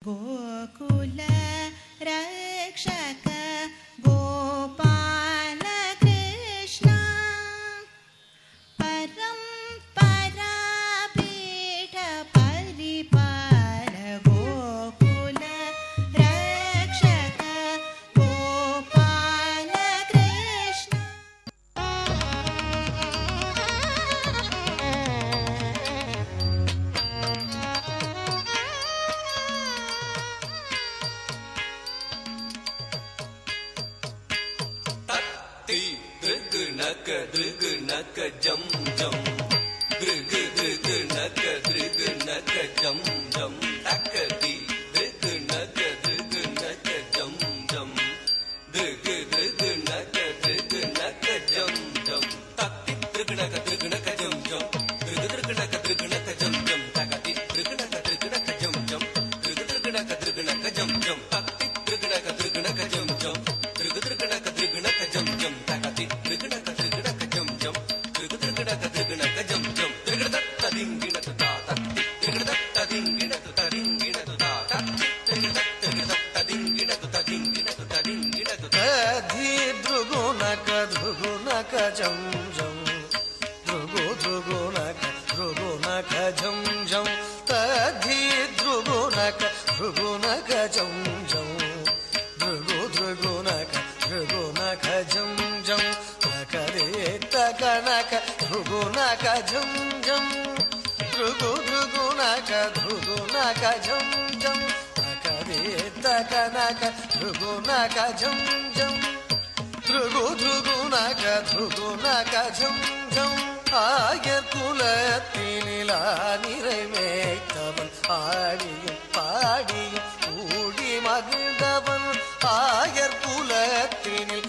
ಗೋಕುಲ ರಕ್ಷಕ ಗೋಪಾಲ ಕೃಷ್ಣ ಪರಂಪರ ಪೀಠ ಪರಿಪಾಲ ಗೋಕುಲ ರಕ್ಷಕ ಗೋಪಾಲ ಕೃಷ್ಣ. ನಕ ದೃಗ್ ನಕ ಜಂ ಜಂ ದೃಗ್ ದೃಗ್ ನಕ ದೃಗ್ ನಕ ಜಂ ಜಂ ತಕತಿ ದೃಗ್ ನಕ ದೃಗ್ ನಕ ಜಂ ಜಂ ದೃಗ್ ದೃಗ್ ನಕ ದೃಗ್ ನಕ ಜಂ ಜಂ ತಕ್ತಿ ದೃಗ್ ನಕ ದೃಗ್ ನಕ ಜಂ ಜಂ ದೃಗ್ ದೃಗ್ ನಕ ದೃಗ್ ನಕ ಜಂ ಜಂ ತಕತಿ ದೃಗ್ ನಕ ದೃಗ್ ನಕ ಜಂ ಜಂ ದೃಗ್ ದೃಗ್ ನಕ ದೃಗ್ ನಕ ಜಂ ಜಂ ತಕ್ತಿ ದೃಗ್ ನಕ ದೃಗ್ ನಕ ಜಂ ಜಂ ದೃಗ್ ದೃಗ್ ನಕ ದೃಗ್ ನಕ ಜಂ ಜಂ ತಕತಿ ದೃಗ್ ನಕ ದೃಗ್ ನಕ ಜಂ ಜಂ ದೃಗ್ ದೃಗ್ ನಕ ದೃಗ್ ನಕ ಜಂ ಜಂ ದೃಗ್ ದತ್ತ ದಿಂಗಿಣ ತುತಾ ತತ್ತಿ ದೃಗ್ ದತ್ತ ದಿಂಗಿಣ ತುತಾ ದಿಂಗಿಣ ತುತಾ ತತ್ತಿ ದೃಗ್ ದತ್ತ ದಿಂಗಿಣ ತುತಾ ದಿಂಗಿಣ ತುತಾ ದಿಂಗಿಣ ತುತಾ ಧಿ ದೃಗು ನಕ ದೃಗು ನಕ ಜಂ ಜಂ ದೃಗು ದೃಗು ನಕ ಜಂ ಜಂ ತಧಿ ದೃಗು ನಕ ಜಂ ಜಂ ದೃಗು ದೃಗು ನಕ ಜಂ ಜಂ ತಕರೆ ತಕ ನಕ ದೃಗು ನಕ ಜಂ ಜಂ ದೃಗು ದೃಗು ನಕ ಜಂ ಜಂ ತಕರೆ ತಕ ನಕ ದೃಗು ನಕ ಜಂ ಜಂ ದೃಗು ದೃಗು ನಕ ಜಂ ಜಂ ஆயர் குலத்தினிலா நிறைவேற்றவன் ஆடியும் பாடியும் கூடி மகிழ்ந்தவன் ஆயர் குலத்தினில்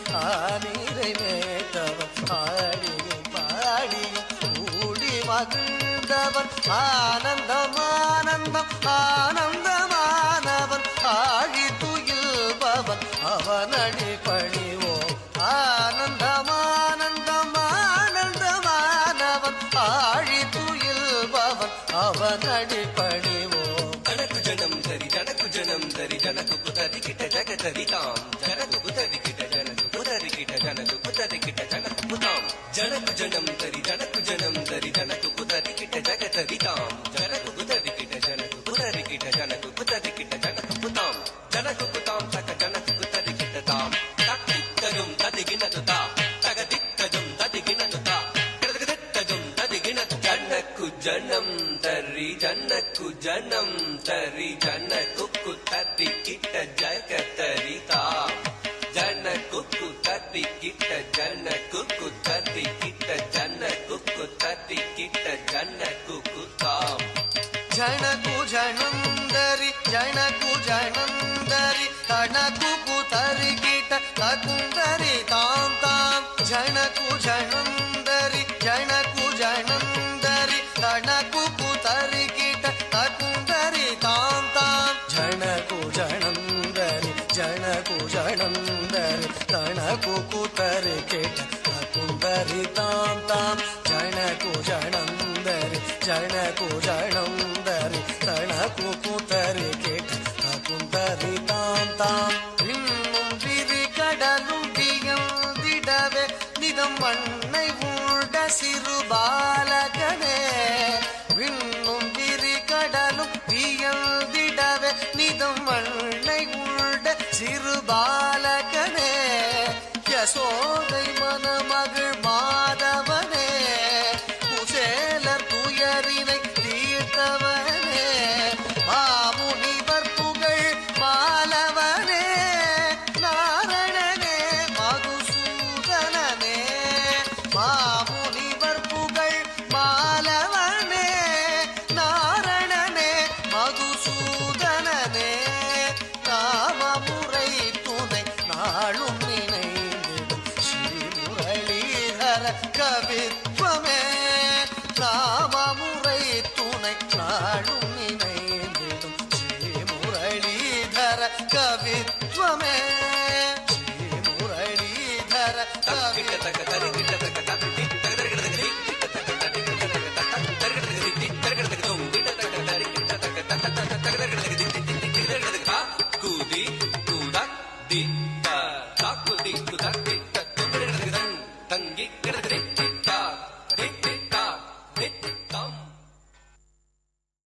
நிறைவேற்றவன் ஆடியும் பாடியும் கூடி மகிழ்ந்தவன் ஆனந்தம் ஆனந்தம் ஆனந்தமானவன் ஆழி துயில்பவன் அவனடி பணிவோம் ஆனந்தம் ஆனந்தம் ஆனந்தமானவன் ஆழி துயில்பவன் அவனடி பணிவோம். ஜனக்கு ஜனம் தரி ஜனக்கு ஜனம் தரி ஜனக்கு குதரி கிட்ட ஜகதரி தாம் ஜனக்கு குதரி கிட்ட ஜனக்கு குதரி கிட்ட ஜனக்கு குதரி கிட்ட ஜனக்கு குதாம் ஜனக்கு ஜனம் தரி ஜனக்கு ஜனம் தரி ஜனக்கு குதரி கிட்ட ஜகதரி தாம் ஜனக்கு குதரி கிட்ட ஜனக்கு குதரி கிட்ட ஜனக்கு குதரி கிட்ட ஜனக்கு குதாம் ஜனக்கு குதாம் தக ஜனக்கு குதரி கிட்ட தாம் தக்கித்தஜும் ததிகினது தா தகதித்தஜும் ததிகினது தா கிடதித்தஜும் ததிகினது ஜனக்கு ஜனம் தரி ஜனக்கு ஜனம் தரி ஜனக்கு குதரி கிட்ட ஜகதரி தாம் ஜனக்கு குதரி கிட்ட ஜனக்கு குதரி கிட்ட ஜனக்கு குதரி கிட்ட ஜனக்கு குதாம் ஜனகு ஜனந்தரி ஜனகு ஜனந்தரி தனகு குதரி கிட்ட தகுந்தரி தாம் தாம் ஜனகு ஜனந்தரி ஜனகு ஜனந்தரி தனகு குதரி கிட்ட தகுந்தரி தாம் தாம் ஜனகு ஜனந்தரி ஜனகு ஜனந்தரி தனகு குதரி கிட்ட தகுந்தரி தாம் தாம் ஜனகு ஜனந்தரி ஜனகு ஜனந்தரி தனகு குதரி கிட்ட தகுந்தரி தாம் தாம் இன்னும் விரி கடலும் வியந்திடவே நிதம் வண்ணை உண்ட சிறு பாலகனே விண்ணும் விரி கடலும் வியந்திடவே நிதம் வண்ணை உண்ட சிறு பாலகனே யசோதை மனமகள் மாதவனே குசேலர் துயரினை தீர்த்தவனே மாமுனிவர் புகழ் மாலவனே நாரணனே மதுசூதனனே மாமுனிவர் புகழ் மாலவனே நாரணனே மதுசூதனனே நாமமுறை துணை நாளும் நினைந்திடும் ஸ்ரீமுரளீதர கவித்வமே நாமமுறை துணை நாளும் நினைந்திடும் ஸ்ரீமுரளீதர கவித்வமே ஸ்ரீமுரளீதர தித்த தாக்கு திக்கு தத்தித்த துங்கிடதன் தங்கி கிடதிரித்தித்தா தித்தித்தா தித்தித்தா